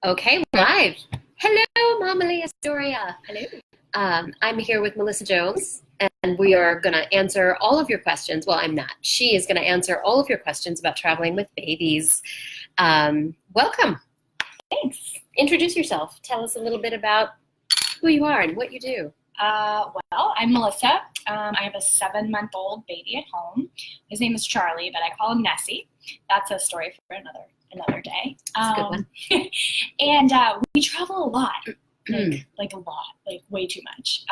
Okay, live. Hello, MOMally Astoria. Hello. I'm here with Melissa Jones, and we are going to answer all of your questions. Well, I'm not. She is going to answer all of your questions about traveling with babies. Welcome. Thanks. Introduce yourself. Tell us a little bit about who you are and what you do. Well, I'm Melissa. I have a 7-month-old baby at home. His name is Charlie, but I call him Nessie. That's a story for another day. That's a good one. And we travel a lot, like a lot, like way too much.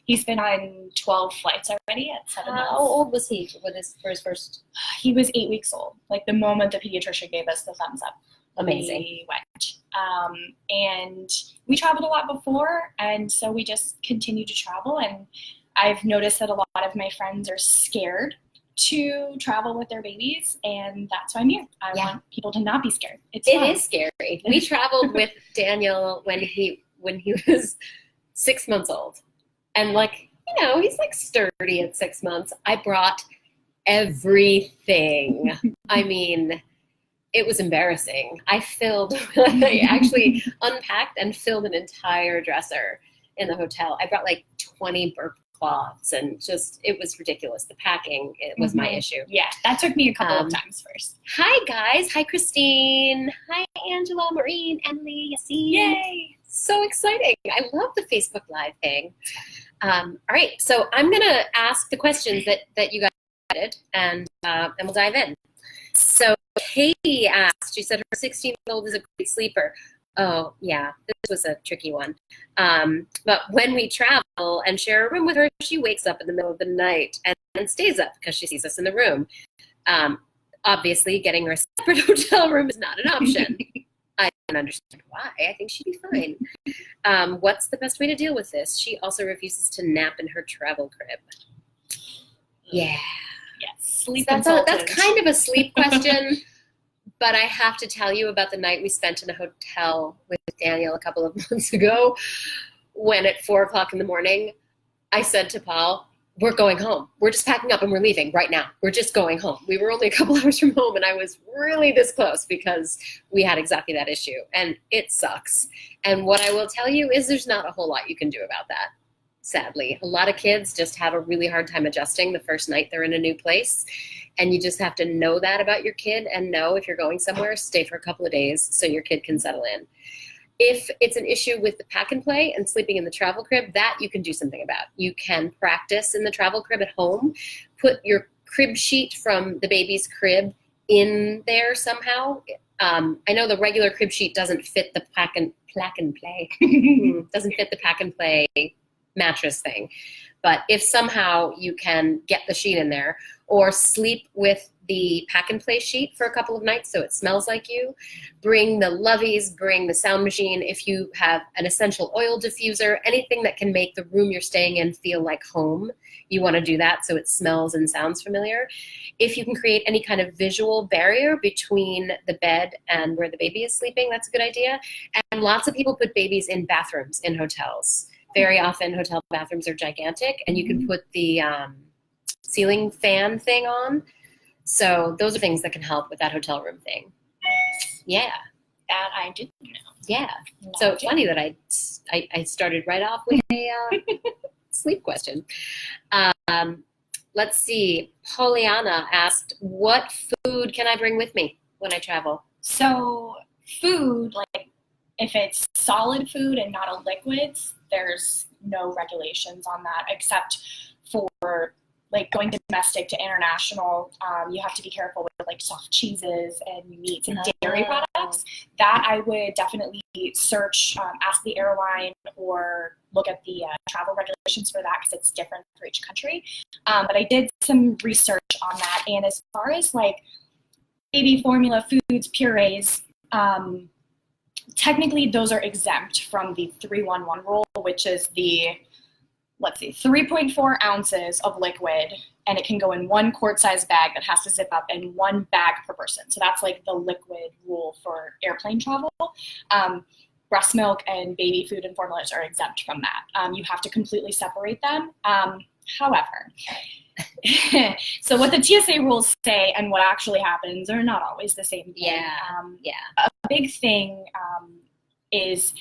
He's been on 12 flights already at 7 months. How old was he for his first? He was 8 weeks old. Like the moment the pediatrician gave us the thumbs up. Amazing. We went. And we traveled a lot before, and so we just continue to travel. And I've noticed that a lot of my friends are scared to travel with their babies, and that's why I'm here. I want people to not be scared. It is scary. We traveled with Daniel when he was 6 months old, and he's like sturdy at 6 months. I brought everything. I mean, it was embarrassing. I actually unpacked and filled an entire dresser in the hotel. I brought like 20 burp cloths, and it was ridiculous. The packing, it was my issue. Yeah, that took me a couple of times first. Hi guys. Hi Christine. Hi Angela, Maureen, Emily, Yassine. Yay. So exciting. I love the Facebook Live thing. All right, so I'm gonna ask the questions that you guys added, and we'll dive in. So Katie asked, she said her 16-year-old is a great sleeper. Oh, yeah, this was a tricky one. But when we travel and share a room with her, she wakes up in the middle of the night and stays up because she sees us in the room. Obviously, getting her a separate hotel room is not an option. I don't understand why. I think she'd be fine. What's the best way to deal with this? She also refuses to nap in her travel crib. Yeah. Yes, sleep that's kind of a sleep question. But I have to tell you about the night we spent in a hotel with Daniel a couple of months ago, when at 4 o'clock in the morning, I said to Paul, we're going home. We're just packing up and we're leaving right now. We're just going home. We were only a couple hours from home, and I was really this close because we had exactly that issue, and it sucks. And what I will tell you is there's not a whole lot you can do about that. Sadly, a lot of kids just have a really hard time adjusting the first night they're in a new place. And you just have to know that about your kid, and know if you're going somewhere, stay for a couple of days so your kid can settle in. If it's an issue with the pack and play and sleeping in the travel crib, that you can do something about. You can practice in the travel crib at home, put your crib sheet from the baby's crib in there somehow. I know the regular crib sheet doesn't fit the pack and play. Doesn't fit the pack and play mattress thing. But if somehow you can get the sheet in there, or sleep with the pack and play sheet for a couple of nights so it smells like you, bring the loveys, bring the sound machine. If you have an essential oil diffuser, anything that can make the room you're staying in feel like home, you want to do that so it smells and sounds familiar. If you can create any kind of visual barrier between the bed and where the baby is sleeping, that's a good idea. And lots of people put babies in bathrooms in hotels. Very often hotel bathrooms are gigantic, and you can put the ceiling fan thing on. So those are things that can help with that hotel room thing. Yeah. That I didn't know. Yeah. So it's funny that I started right off with a sleep question. Let's see. Pollyanna asked, what food can I bring with me when I travel? So food, like if it's solid food and not a liquids, there's no regulations on that, except for like going domestic to international. You have to be careful with like soft cheeses and meats and dairy products. That I would definitely search, ask the airline, or look at the travel regulations for that, because it's different for each country. But I did some research on that, and as far as like baby formula foods, purees, technically those are exempt from the 3-1-1 rule, which is the, 3.4 ounces of liquid, and it can go in 1 quart-sized bag that has to zip up, and 1 bag per person. So that's like the liquid rule for airplane travel. Breast milk and baby food and formulas are exempt from that. You have to completely separate them. However, so what the TSA rules say and what actually happens are not always the same thing. Yeah. A big thing is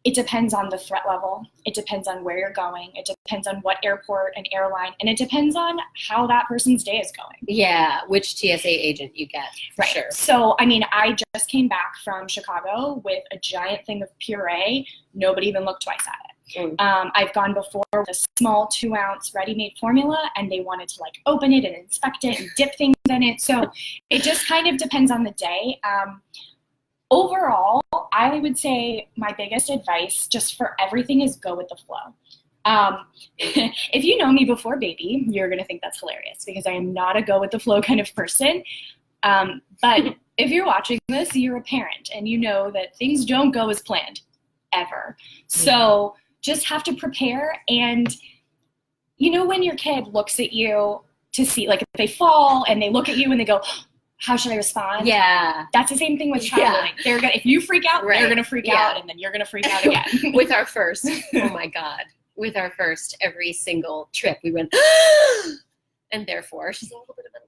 it depends on the threat level. It depends on where you're going. It depends on what airport and airline. And it depends on how that person's day is going. Yeah, which TSA agent you get, for sure. So, I mean, I just came back from Chicago with a giant thing of puree. Nobody even looked twice at it. I've gone before with a small 2-ounce ready-made formula, and they wanted to like open it and inspect it and dip things in it. So it just kind of depends on the day. Overall, I would say my biggest advice just for everything is go with the flow. If you know me before baby, you're going to think that's hilarious because I am not a go with the flow kind of person. But if you're watching this, you're a parent and you know that things don't go as planned ever. So just have to prepare. And you know, when your kid looks at you to see, like if they fall and they look at you and they go, how should I respond? Yeah. That's the same thing with traveling. They're gonna, if you freak out, they're going to freak out, and then you're going to freak out again. With our first, oh my God, with our first, every single trip, we went, and therefore, she's a little bit of an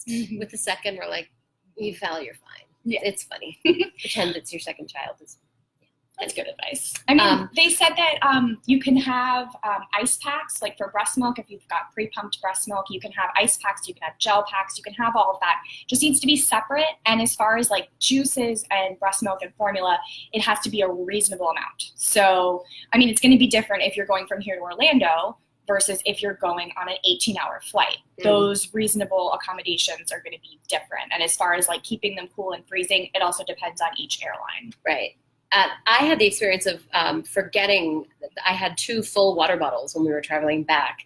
alarmist. With the second, we're like, you fell, you're fine. Yeah. It's funny. Pretend it's your second child. That's good advice. I mean, they said that you can have ice packs, like for breast milk. If you've got pre-pumped breast milk, you can have ice packs, you can have gel packs, you can have all of that. Just needs to be separate. And as far as like juices and breast milk and formula, it has to be a reasonable amount. So, I mean, it's going to be different if you're going from here to Orlando versus if you're going on an 18-hour flight. Those reasonable accommodations are going to be different. And as far as like keeping them cool and freezing, it also depends on each airline. Right. I had the experience of forgetting that I had 2 full water bottles when we were traveling back.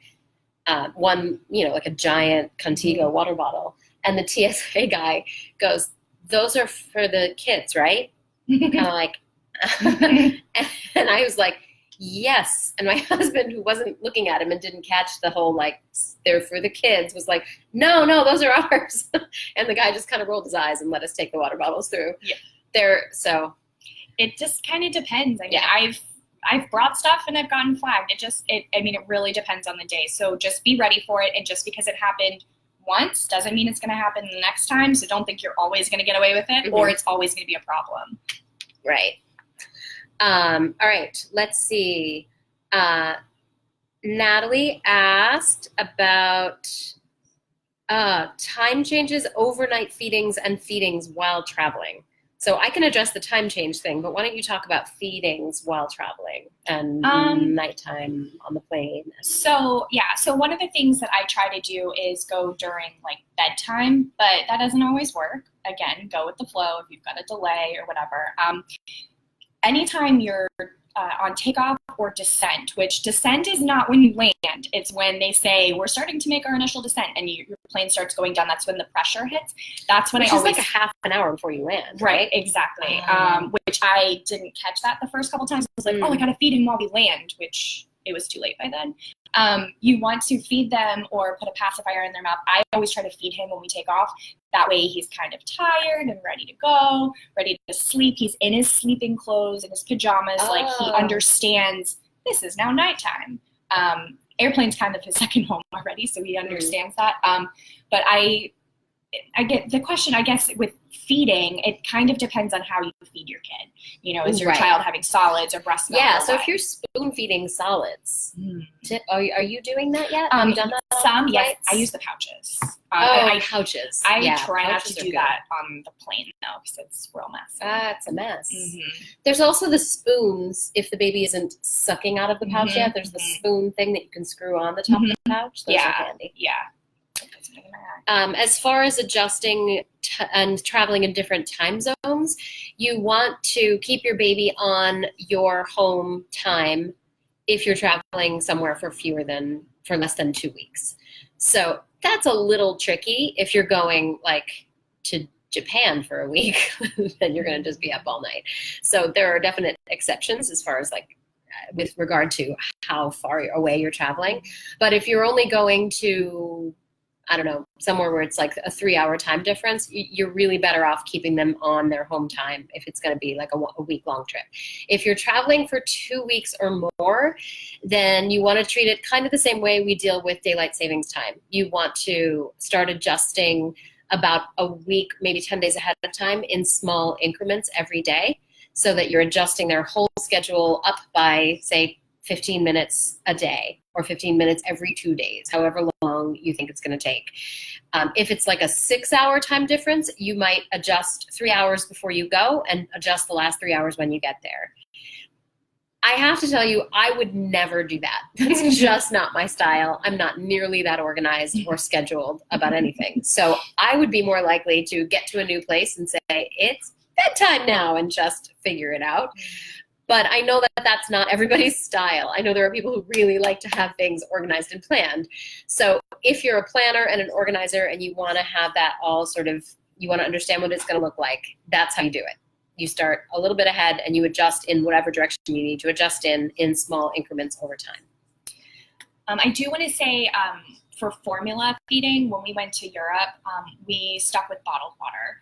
One, you know, like a giant Contigo water bottle. And the TSA guy goes, those are for the kids, right? Kind of like, and I was like, yes. And my husband, who wasn't looking at him and didn't catch the whole, like, they're for the kids, was like, no, those are ours. And the guy just kind of rolled his eyes and let us take the water bottles through. Yeah. It just kind of depends. I mean, I've brought stuff and I've gotten flagged. It really depends on the day. So just be ready for it. And just because it happened once doesn't mean it's going to happen the next time. So don't think you're always going to get away with it or it's always going to be a problem. Right. All right. Let's see. Natalie asked about time changes, overnight feedings, and feedings while traveling. So I can address the time change thing, but why don't you talk about feedings while traveling and nighttime on the plane? So one of the things that I try to do is go during like bedtime, but that doesn't always work. Again, go with the flow if you've got a delay or whatever. Anytime you're on takeoff or descent, which descent is not when you land. It's when they say, we're starting to make our initial descent and your plane starts going down. That's when the pressure hits. That's when Which is like a half an hour before you land. Right, exactly. Which I didn't catch that the first couple times. I was like, I got to feed him while we land, which it was too late by then. You want to feed them or put a pacifier in their mouth. I always try to feed him when we take off. That way he's kind of tired and ready to go, ready to sleep. He's in his sleeping clothes and his pajamas. Like he understands this is now nighttime. Airplane's kind of his second home already, so he understands that. But I get the question, I guess, with feeding, it kind of depends on how you feed your kid. You know, is your child having solids or breast milk? Yeah, so if you're spoon feeding solids, are you doing that yet? Have you done that? Some, yes. I use the pouches. Pouches. I try not to do that on the plane, though, because it's real messy. It's a mess. There's also the spoons, if the baby isn't sucking out of the pouch yet, there's the spoon thing that you can screw on the top of the pouch. Those are handy. Yeah. As far as adjusting and traveling in different time zones, you want to keep your baby on your home time if you're traveling somewhere for less than 2 weeks. So that's a little tricky. If you're going like to Japan for a week, then you're going to just be up all night. So there are definite exceptions as far as like with regard to how far away you're traveling. But if you're only going to, I don't know, somewhere where it's like a 3-hour time difference, you're really better off keeping them on their home time if it's going to be like a week-long trip. If you're traveling for 2 weeks or more, then you want to treat it kind of the same way we deal with daylight savings time. You want to start adjusting about a week, maybe 10 days ahead of time in small increments every day. so that you're adjusting their whole schedule up by, say, 15 minutes a day or 15 minutes every 2 days, however long you think it's going to take. If it's like a 6-hour time difference, you might adjust 3 hours before you go and adjust the last 3 hours when you get there. I have to tell you, I would never do that. That's just not my style. I'm not nearly that organized or scheduled about anything. So I would be more likely to get to a new place and say, it's bedtime now, and just figure it out. But I know that that's not everybody's style. I know there are people who really like to have things organized and planned. So if you're a planner and an organizer and you want to have that all sort of, you want to understand what it's going to look like, that's how you do it. You start a little bit ahead and you adjust in whatever direction you need to adjust in small increments over time. I do want to say for formula feeding, when we went to Europe, we stuck with bottled water.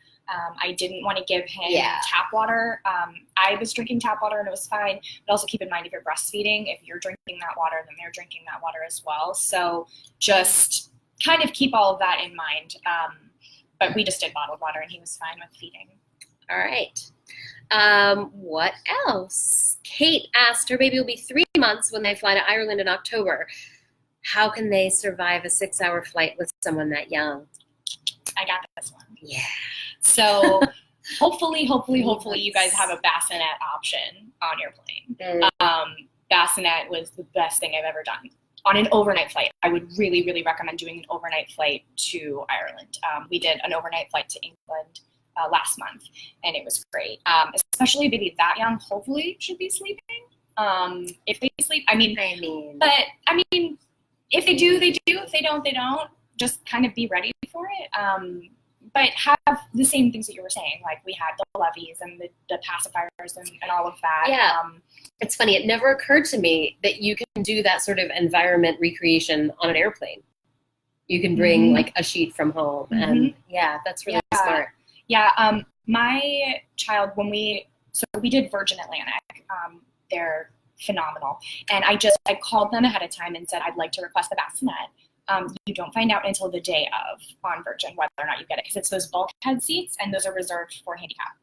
I didn't want to give him tap water. I was drinking tap water and it was fine, but also keep in mind if you're breastfeeding, if you're drinking that water, then they're drinking that water as well. So just kind of keep all of that in mind. But we just did bottled water and he was fine with feeding. All right. What else? Kate asked, her baby will be 3 months when they fly to Ireland in October. How can they survive a 6-hour flight with someone that young? I got this one. Yeah. So hopefully you guys have a bassinet option on your plane. Bassinet was the best thing I've ever done. On an overnight flight, I would really, really recommend doing an overnight flight to Ireland. We did an overnight flight to England last month, and it was great. Especially a baby that young, hopefully should be sleeping. If they sleep, I mean, if they do, they do. If they don't, they don't. Just kind of be ready for it. But have the same things that you were saying. Like we had the levies and the pacifiers and all of that. Yeah. It's funny. It never occurred to me that you can do that sort of environment recreation on an airplane. You can bring like a sheet from home. And that's really smart. Yeah. My child, we did Virgin Atlantic. They're phenomenal. And I called them ahead of time and said, I'd like to request the bassinet. You don't find out until the day of on Virgin whether or not you get it, because it's those bulkhead seats, and those are reserved for handicapped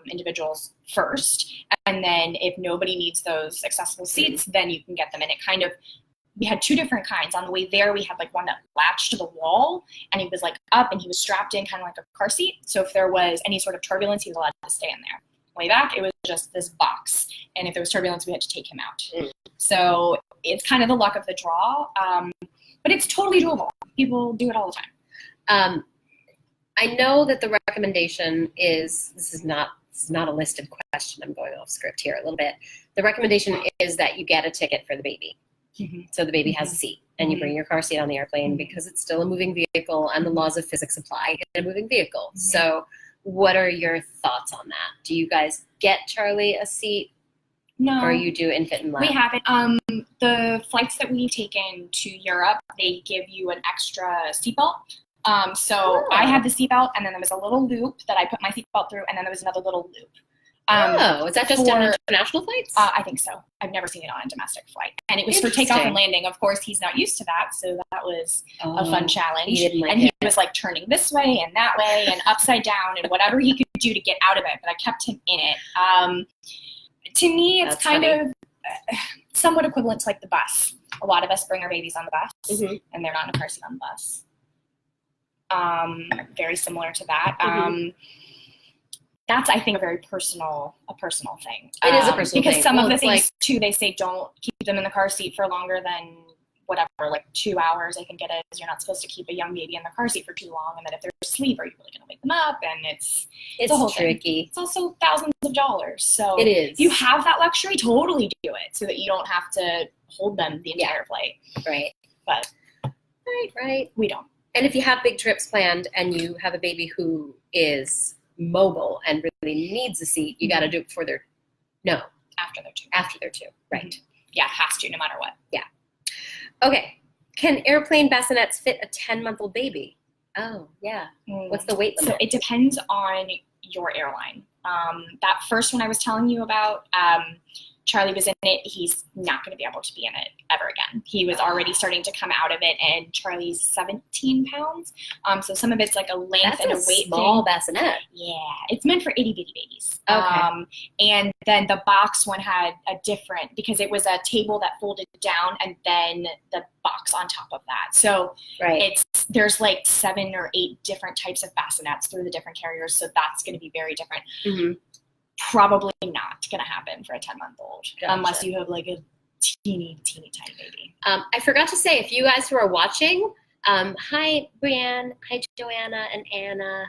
individuals first. And then if nobody needs those accessible seats, then you can get them. And it kind of, we had 2 different kinds. On the way there, we had like one that latched to the wall, and he was like up, and he was strapped in kind of like a car seat. So if there was any sort of turbulence, he was allowed to stay in there. Way back, it was just this box, and if there was turbulence, we had to take him out. So it's kind of the luck of the draw. But it's totally doable. People do it all the time. I know that the recommendation is, this is not a listed question. I'm going off script here a little bit. The recommendation is that you get a ticket for the baby. So the baby has a seat, and you bring your car seat on the airplane because it's still a moving vehicle and the laws of physics apply in a moving vehicle. So what are your thoughts on that? Do you guys get Charlie a seat? No. Or you do infant and lab? We haven't. The flights that we've taken to Europe, they give you an extra seatbelt. I had the seatbelt, and then there was a little loop that I put my seatbelt through, and then there was another little loop. Is that just on international flights? I think so. I've never seen it on a domestic flight. And it was for takeoff and landing. Of course, he's not used to that, so that was a fun challenge. He was like turning this way and that way and upside down and whatever he could do to get out of it, but I kept him in it. To me, it's kind of somewhat equivalent to like the bus. A lot of us bring our babies on the bus, and they're not in a car seat on the bus. Very similar to that. That's, I think, a personal thing. It is a personal thing. Because some of the things, too, they say don't keep them in the car seat for longer than whatever, like 2 hours, I think it is. You're not supposed to keep a young baby in the car seat for too long, and then if they're asleep, are you really going to wake them up? And it's a whole tricky. Thing. It's also thousands of dollars. So it is. If you have that luxury, totally do it so that you don't have to hold them the entire flight. Right. But right. We don't. And if you have big trips planned and you have a baby who is mobile and really needs a seat, you got to do it before after they're 2. After they're 2, right. Yeah, has to, no matter what. Yeah. Okay. Can airplane bassinets fit a 10-month-old baby? Oh, yeah. What's the weight limit? So it depends on your airline. That first one I was telling you about, Charlie was in it, he's not going to be able to be in it ever again. He was already starting to come out of it, and Charlie's 17 pounds. So some of it's like a length and a weight small thing. bassinet. Yeah, it's meant for itty bitty babies. Okay. And then the box one had a different, because it was a table that folded down and then the box on top of that. So there's like 7 or 8 different types of bassinets through the different carriers. So that's going to be very different. Mm-hmm. Probably not going to happen for a 10-month-old, Gotcha. unless you have like a teeny tiny baby. I forgot to say, if you guys who are watching, hi Brianne, hi Joanna and Anna.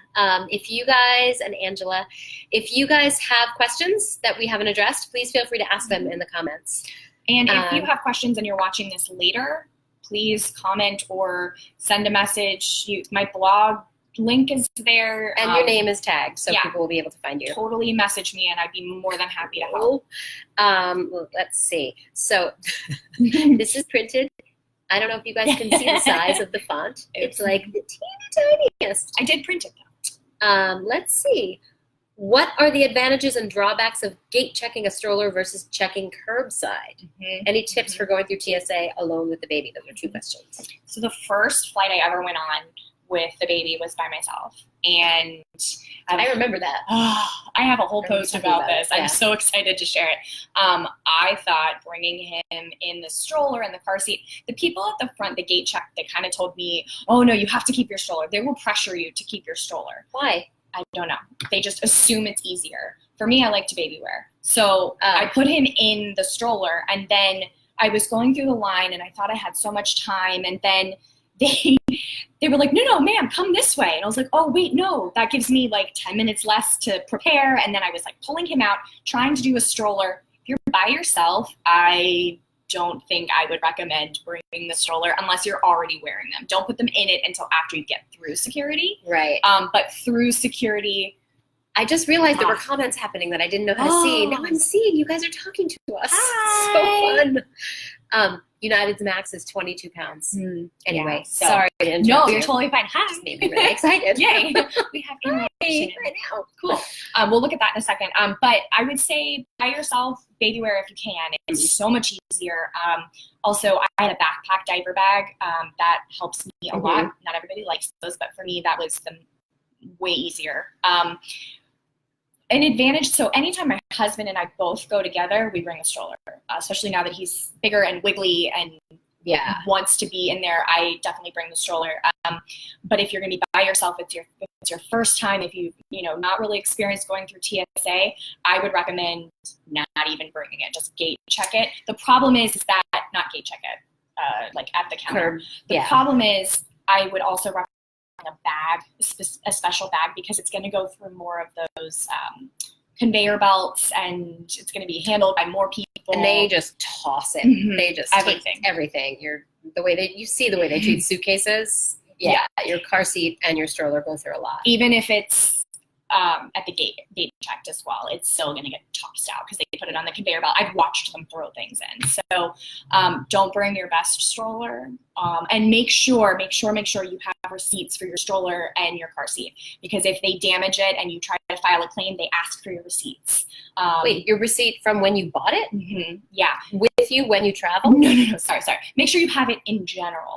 If you guys, and Angela, if you guys have questions that we haven't addressed, please feel free to ask them in the comments. And if you have questions and you're watching this later, please comment or send a message. My blog link is there. And your name is tagged, so people will be able to find you. Totally message me, and I'd be more than happy to help. Well, let's see. So this is printed. I don't know if you guys can see the size of the font. It's like the teeny tiniest. I did print it, though. Let's see. What are the advantages and drawbacks of gate checking a stroller versus checking curbside? Mm-hmm. Any tips for going through TSA alone with the baby? Those are 2 questions. So the first flight I ever went on with the baby was by myself, and I remember that. I have a whole post about this. Yeah. I'm so excited to share it. I thought bringing him in the stroller and the car seat, the people at the front, the gate check, they kind of told me, oh no, you have to keep your stroller. They will pressure you to keep your stroller. Why? I don't know. They just assume it's easier. For me, I like to baby wear. So I put him in the stroller, and then I was going through the line, and I thought I had so much time, and then they were like, no, ma'am, come this way. And I was like, oh, wait, no, that gives me like 10 minutes less to prepare. And then I was like pulling him out, trying to do a stroller. If you're by yourself, I don't think I would recommend bringing the stroller unless you're already wearing them. Don't put them in it until after you get through security. Right. But through security, I just realized there were comments happening that I didn't know how to see. Now I'm seeing you guys are talking to us. Hi. So fun. United's max is 22 pounds. Anyway, so, sorry to interrupt No, you. you're totally fine. Hi. Just made me really excited. Yay. We have information. Right now. Cool. We'll look at that in a second. But I would say buy yourself baby wear if you can. It's so much easier. Also, I had a backpack diaper bag. That helps me a lot. Not everybody likes those, but for me, that was way easier. An advantage, so anytime my husband and I both go together, we bring a stroller, especially now that he's bigger and wiggly and wants to be in there. I definitely bring the stroller. But if you're going to be by yourself, it's your first time, if you not really experienced going through TSA, I would recommend not even bringing it. Just gate check it. The problem is that, not gate check it, like at the counter. The problem is I would also recommend a bag, a special bag, because it's going to go through more of those conveyor belts, and it's going to be handled by more people. And they just toss it. They just everything. Take everything. You see the way they treat suitcases. Yeah, your car seat and your stroller go through a lot. Even if it's at the gate checked as well, it's still going to get tossed out because they put it on the conveyor belt. I've watched them throw things in. So don't bring your best stroller, and make sure you have receipts for your stroller and your car seat, because if they damage it and you try to file a claim, they ask for your receipts. Wait, your receipt from when you bought it? Yeah. With you when you travel? No. Sorry. Make sure you have it in general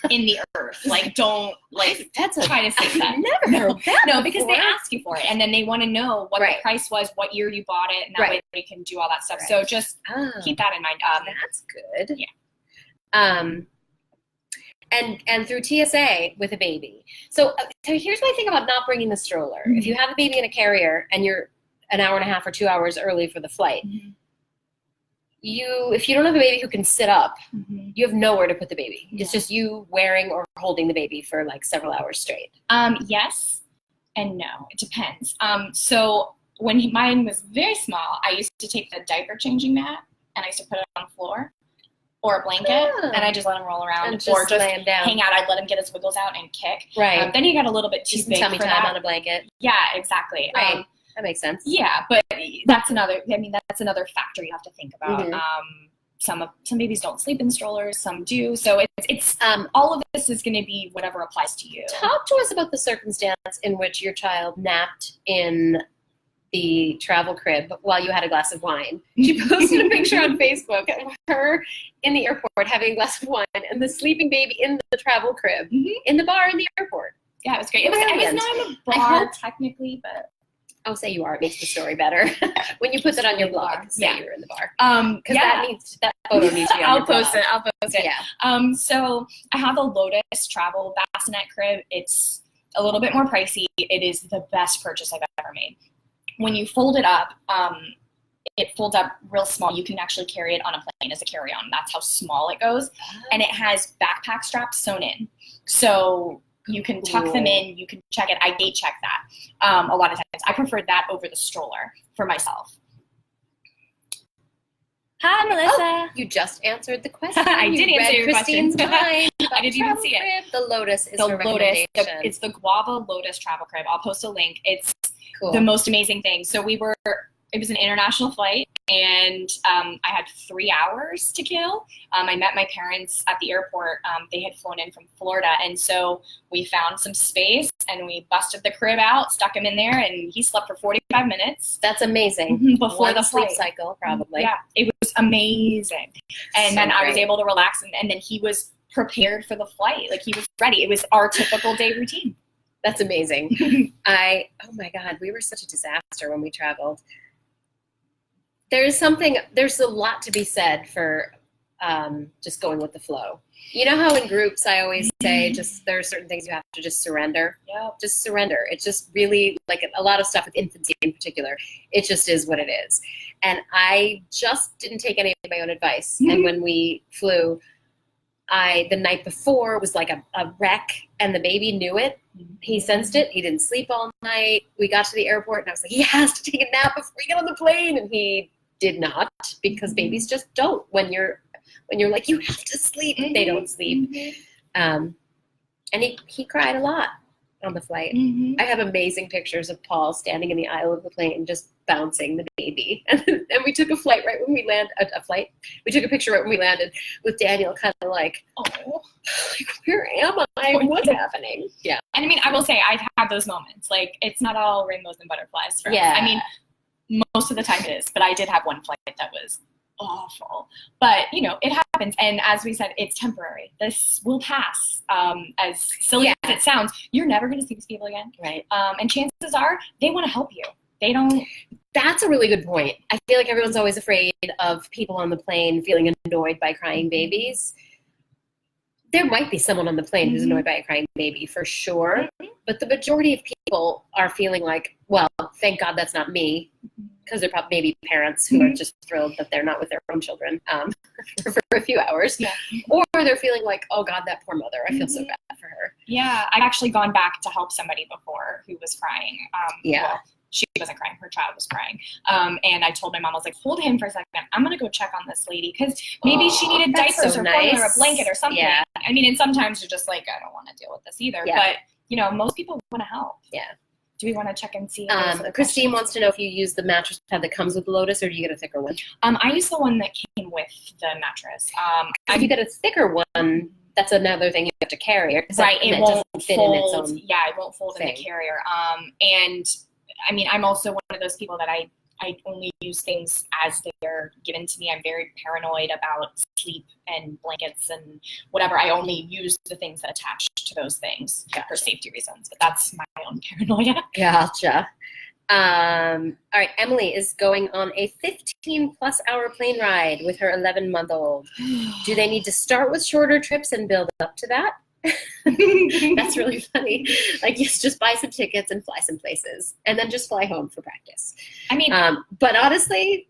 in the earth. Like, don't try to save that. Never heard that. No, because they ask you for it, and then they want to know what the price was, what year you bought it, and that way they can do all that stuff. So just keep that in mind. That's good. Yeah. And through TSA with a baby. So here's my thing about not bringing the stroller. If you have a baby in a carrier and you're an hour and a half or 2 hours early for the flight, if you don't have a baby who can sit up, you have nowhere to put the baby. It's just you wearing or holding the baby for like several hours straight. Yes and no. It depends. So when mine was very small, I used to take the diaper changing mat and I used to put it on the floor, or a blanket, and I just let him roll around, or just hang out. I'd let him get his wiggles out and kick. Right. Then he got a little bit too big tummy for time that. on a blanket. Yeah, exactly. Right. That makes sense. Yeah, but that's another factor you have to think about. Some babies don't sleep in strollers, some do. So it's all of this is going to be whatever applies to you. Talk to us about the circumstance in which your child napped in the travel crib while you had a glass of wine. She posted a picture on Facebook of her in the airport having a glass of wine and the sleeping baby in the travel crib in the bar in the airport. Yeah, it was great. It was not a bar technically, but I'll say you are. It makes the story better. When you put that on your blog, say you're in the bar. Because that photo needs to be on your blog. I'll post it. Yeah. So I have a Lotus travel bassinet crib. It's a little bit more pricey. It is the best purchase I've ever made. When you fold it up, it folds up real small. You can actually carry it on a plane as a carry-on. That's how small it goes. And it has backpack straps sewn in. So you can tuck them in. You can check it. I date check that a lot of times. I preferred that over the stroller for myself. Hi, Melissa. Oh, you just answered the question. I did answer your Christine's question. mind. I didn't even see it. The Lotus is The her Lotus. recommendation. It's the Guava Lotus travel crib. I'll post a link. It's Cool. the most amazing thing. So it was an international flight, and I had 3 hours to kill. I met my parents at the airport. They had flown in from Florida, and so we found some space, and we busted the crib out, stuck him in there, and he slept for 45 minutes. That's amazing. Before the sleep flight. cycle, probably. Yeah, it was amazing. And So then I was great. able to relax, and then he was prepared for the flight. Like, he was ready. It was our typical day routine. That's amazing. Oh my God, we were such a disaster when we traveled. There's a lot to be said for just going with the flow. You know how in groups I always say there are certain things you have to just surrender? Yeah. Just surrender. It's just really like a lot of stuff with infancy in particular. It just is what it is. And I just didn't take any of my own advice. And when we flew, the night before was like a wreck, and the baby knew it. He sensed it. He didn't sleep all night. We got to the airport, and I was like, he has to take a nap before we get on the plane, and he did not, because babies just don't. When you're like, you have to sleep, they don't sleep. And he cried a lot on the flight. I have amazing pictures of Paul standing in the aisle of the plane just bouncing the baby. And we took a flight right when we landed. We took a picture right when we landed with Daniel, kind of like, like, where am I? What's happening? Yeah. And I mean, I will say I've had those moments. Like, it's not all rainbows and butterflies for us. I mean, most of the time it is. But I did have one flight that was awful. But, it happens. And as we said, it's temporary. This will pass. As silly as it sounds, you're never going to see these people again. Right. And chances are they want to help you. They don't. That's a really good point. I feel like everyone's always afraid of people on the plane feeling annoyed by crying babies. There might be someone on the plane who's annoyed by a crying baby, for sure. But the majority of people are feeling like, well, thank God that's not me. Because they're probably maybe parents who are just thrilled that they're not with their own children for a few hours. Yeah. Or they're feeling like, oh God, that poor mother. I feel so bad for her. Yeah. I've actually gone back to help somebody before who was crying. Well, she wasn't crying. Her child was crying. And I told my mom, I was like, hold him for a second. I'm going to go check on this lady. Because maybe she needed diapers or formula or a blanket or something. Yeah. I mean, and sometimes you're just like, I don't want to deal with this either. Yeah. But, most people want to help. Yeah. Do we want to check and see? Christine wants to know if you use the mattress pad that comes with the Lotus, or do you get a thicker one? I use the one that came with the mattress. If you get a thicker one, that's another thing you have to carry. Right, it won't fit fold. In its own yeah, it won't fold in the carrier. And I mean, I'm also one of those people that I only use things as they're given to me. I'm very paranoid about sleep and blankets and whatever. I only use the things that attach to those things for safety reasons. But that's my own paranoia. Gotcha. All right, Emily is going on a 15-plus hour plane ride with her 11-month-old. Do they need to start with shorter trips and build up to that? That's really funny. Like, just buy some tickets and fly some places, and then just fly home for practice. I mean, but honestly,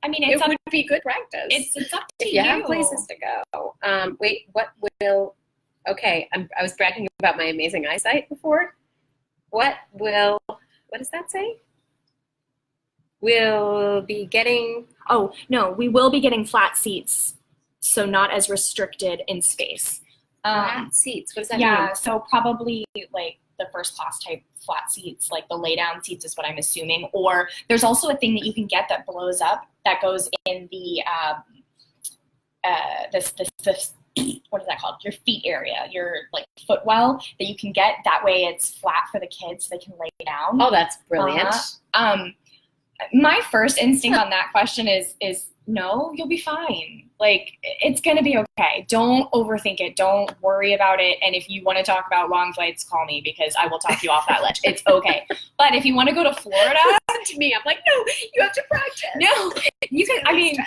it would be good practice. It's up to if you have places to go. Wait, what will? Okay, I was bragging about my amazing eyesight before. What does that say? We'll be getting. Oh no, we will be getting flat seats, so not as restricted in space. Flat seats. What does that mean? Yeah, so probably like the first class type flat seats, like the lay down seats is what I'm assuming. Or there's also a thing that you can get that blows up that goes in the what is that called? Your feet area, your like footwell that you can get. That way it's flat for the kids so they can lay down. Oh, that's brilliant. My first instinct on that question is no, you'll be fine. Like, it's going to be okay. Don't overthink it. Don't worry about it. And if you want to talk about long flights, call me because I will talk you off that ledge. It's okay. But if you want to go to Florida, to me, I'm like, no, you have to practice. No, you can, I mean,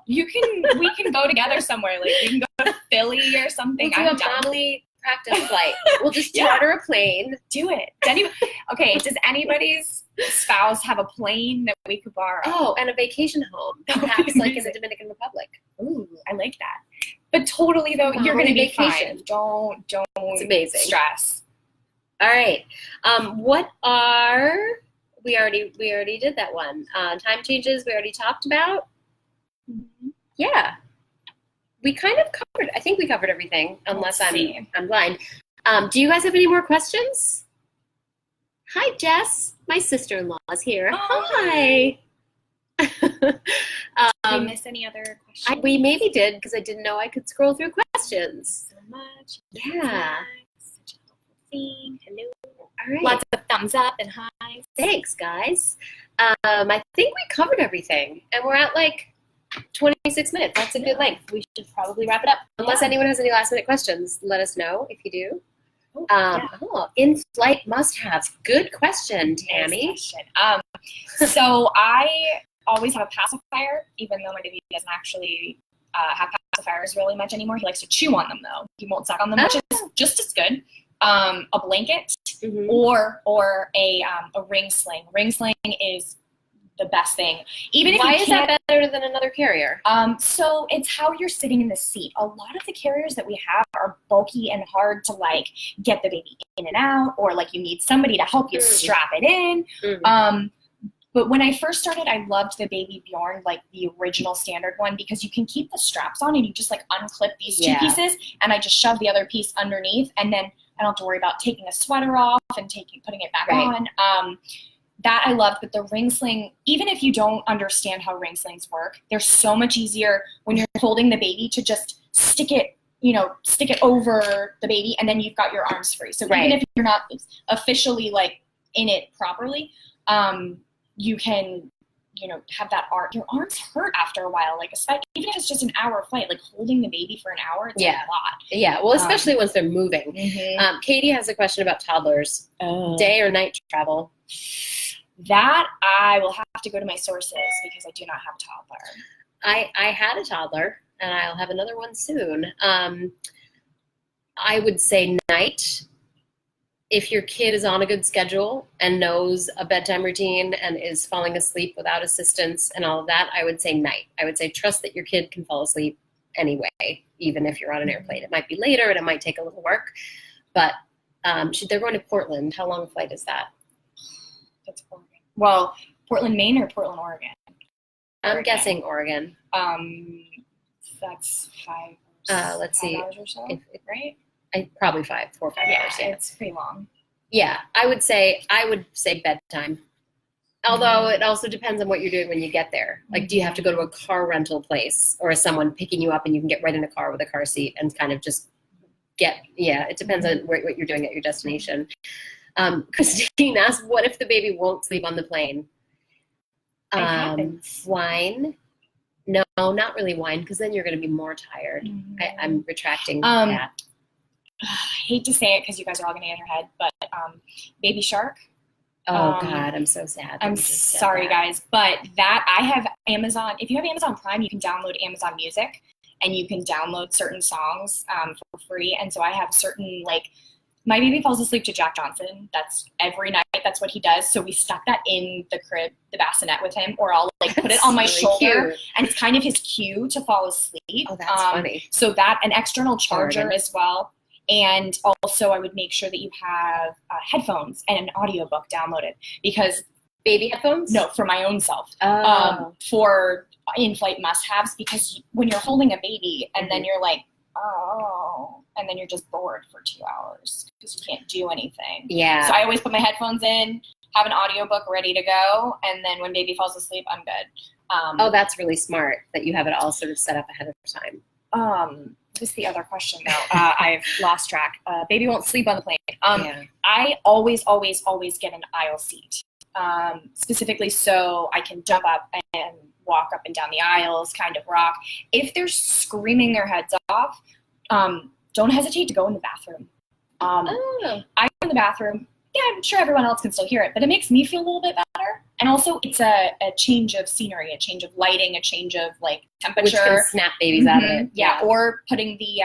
we can go together somewhere. Like, we can go to Philly or something. We'll do a MOMally practice flight. We'll just charter a plane. Do it. Okay, does anybody's spouse have a plane that we could borrow? Oh, and a vacation home, perhaps like in the Dominican Republic. Ooh, I like that. But totally though, you're going to be fine. Don't it's amazing. Stress. All right. We already did that one. Time changes we already talked about. Mm-hmm. Yeah. We kind of covered, I think we covered everything, unless I'm blind. Do you guys have any more questions? Hi, Jess. My sister-in-law is here. Oh, hi. Did we miss any other questions? We maybe did, because I didn't know I could scroll through questions. So much. Yeah. Such a helpful thing. Hello. All right. Lots of thumbs up and highs. Thanks, guys. I think we covered everything, and we're at like 26 minutes. That's a good length. We should probably wrap it up. Unless anyone has any last minute questions, let us know if you do. In-flight must-haves. Good question, Tammy. Nice question. So I always have a pacifier, even though my baby doesn't actually have pacifiers really much anymore. He likes to chew on them, though. He won't suck on them, which is just as good. A blanket or a ring sling. Ring sling is the best thing. Even if Why is that better than another carrier? So it's how you're sitting in the seat. A lot of the carriers that we have are bulky and hard to like get the baby in and out, or like you need somebody to help you strap it in. But when I first started, I loved the Baby Bjorn, like the original standard one, because you can keep the straps on and you just like unclip these two pieces, and I just shove the other piece underneath, and then I don't have to worry about taking a sweater off and putting it back on. That I loved, but the ring sling, even if you don't understand how ring slings work, they're so much easier when you're holding the baby to just stick it over the baby, and then you've got your arms free. So even if you're not officially like in it properly, you can, have that arm. Your arms hurt after a while, like even if it's just an hour flight, like holding the baby for an hour, it's a lot. Yeah, well, especially once they're moving. Katie has a question about toddlers. Day or night travel? That I will have to go to my sources because I do not have a toddler. I had a toddler, and I'll have another one soon. I would say night. If your kid is on a good schedule and knows a bedtime routine and is falling asleep without assistance and all of that, I would say night. I would say trust that your kid can fall asleep anyway, even if you're on an airplane. It might be later and it might take a little work, but they're going to Portland. How long a flight is that? That's Oregon. Well, Portland, Maine or Portland, Oregon? I'm guessing Oregon. That's 5 hours or so, right? Probably 4 or 5 hours. Yeah, it's pretty long. Yeah, I would say bedtime. Although it also depends on what you're doing when you get there. Like, do you have to go to a car rental place, or is someone picking you up and you can get right in a car with a car seat and kind of just it depends on what you're doing at your destination. Christine asked, what if the baby won't sleep on the plane? Wine. No, not really wine, because then you're going to be more tired. I'm retracting that. I hate to say it because you guys are all going to get in your head, but Baby Shark. Oh, God, I'm so sad. I'm sorry, guys, but that I have Amazon. If you have Amazon Prime, you can download Amazon Music, and you can download certain songs for free. And so I have certain, like, my baby falls asleep to Jack Johnson. That's every night. That's what he does. So we stuck that in the crib, the bassinet with him, or I'll like put it on my shoulder, cute. And it's kind of his cue to fall asleep. Oh, that's funny. So that, an external charger as well. And also I would make sure that you have headphones and an audiobook downloaded, because baby headphones? No, for my own self. For in-flight must-haves, because when you're holding a baby and then you're like, and then you're just bored for 2 hours because you can't do anything. Yeah. So I always put my headphones in, have an audiobook ready to go, and then when baby falls asleep, I'm good. That's really smart that you have it all sort of set up ahead of time. was the other question though? I've lost track. Baby won't sleep on the plane. Yeah. I always get an aisle seat, specifically so I can jump up and walk up and down the aisles, kind of rock. If they're screaming their heads off, don't hesitate to go in the bathroom. I go in the bathroom. Yeah, I'm sure everyone else can still hear it, but it makes me feel a little bit better. And also, it's a change of scenery, a change of lighting, a change of like temperature. Which can snap babies out of it. Yeah, or putting the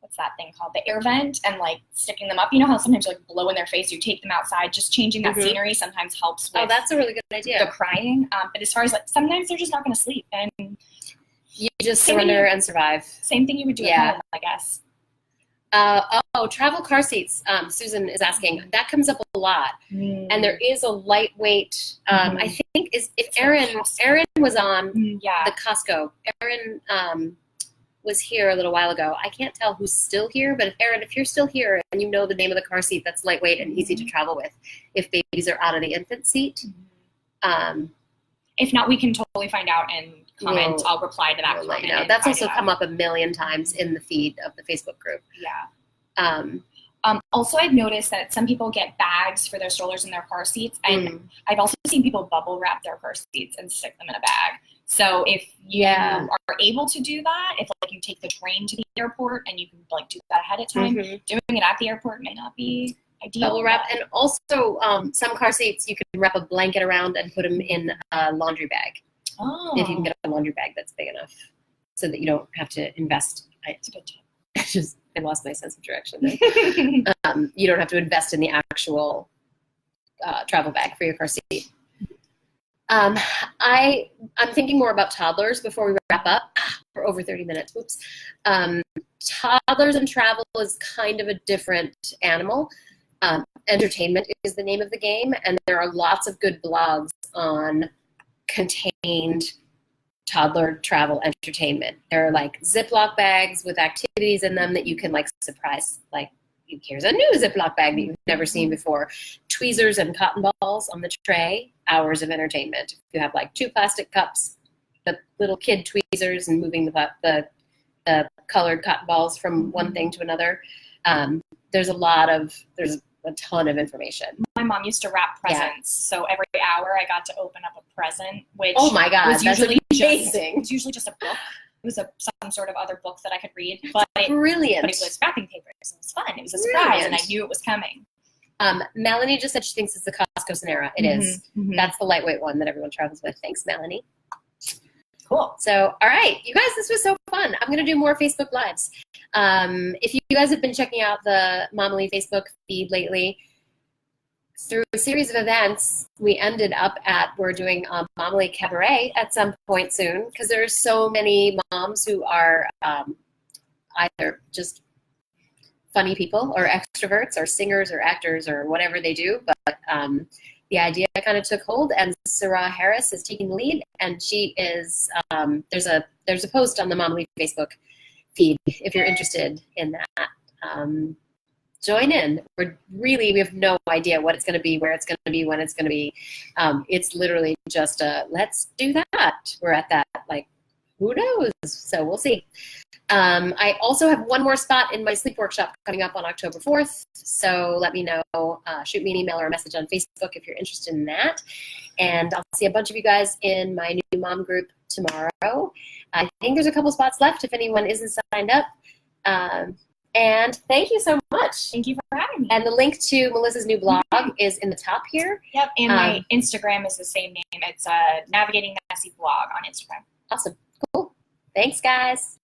what's that thing called? The air vent, and like sticking them up. You know how sometimes you like blow in their face, you take them outside. Just changing that scenery sometimes helps with that's a really good idea. the crying. But as far as like, sometimes they're just not going to sleep, and you just surrender and survive. Same thing you would do at home, I guess. Travel car seats. Susan is asking. That comes up a lot, and there is a lightweight. I think if Erin was on the Costco. Erin was here a little while ago. I can't tell who's still here, but if you're still here and you know the name of the car seat that's lightweight and easy to travel with, if babies are out of the infant seat. If not, we can totally find out and comment. I'll reply to that comment. You know. That's also come up a million times in the feed of the Facebook group. Yeah. Also, I've noticed that some people get bags for their strollers and their car seats, and I've also seen people bubble wrap their car seats and stick them in a bag. So if you are able to do that, if like you take the train to the airport and you can like do that ahead of time, doing it at the airport may not be ideal. Bubble wrap, and also some car seats you can wrap a blanket around and put them in a laundry bag. Oh. If you can get a laundry bag that's big enough, so that you don't have to invest. It's a good tip. I lost my sense of direction there. You don't have to invest in the actual travel bag for your car seat. I'm thinking more about toddlers before we wrap up. We're over 30 minutes. Oops. Toddlers and travel is kind of a different animal. Entertainment is the name of the game, and there are lots of good blogs on contained toddler travel entertainment. There are like Ziploc bags with activities in them that you can like surprise, like here's a new Ziploc bag that you've never seen before. Tweezers and cotton balls on the tray, hours of entertainment. You have like 2 plastic cups, the little kid tweezers, and moving the colored cotton balls from one thing to another. There's a ton of information. My mom used to wrap presents, so every hour I got to open up a present, which oh my god, was usually amazing. It was usually just a book. It was some sort of other book that I could read, but brilliant. But it was wrapping paper, so it was fun. It was a surprise, and I knew it was coming. Melanie just said she thinks it's the Costco Sonera. It is. That's the lightweight one that everyone travels with. Thanks, Melanie. Cool. So, all right, you guys, this was so fun. I'm going to do more Facebook Lives. If you guys have been checking out the MOMally Facebook feed lately, through a series of events, we ended up we're doing a MOMally Cabaret at some point soon, because there are so many moms who are either just funny people or extroverts or singers or actors or whatever they do, but the idea kind of took hold, and Sarah Harris is taking the lead, and she is there's a post on the MOMally Facebook feed if you're interested in that. Join in. We have no idea what it's going to be, where it's going to be, when it's going to be. It's literally just let's do that. We're at that, like, who knows? So we'll see. I also have one more spot in my sleep workshop coming up on October 4th. So let me know. Shoot me an email or a message on Facebook if you're interested in that. And I'll see a bunch of you guys in my new mom group tomorrow. I think there's a couple spots left if anyone isn't signed up. And thank you so much. Thank you for having me. And the link to Melissa's new blog is in the top here. Yep, and my Instagram is the same name. It's Navigating Messy blog on Instagram. Awesome. Cool. Thanks, guys.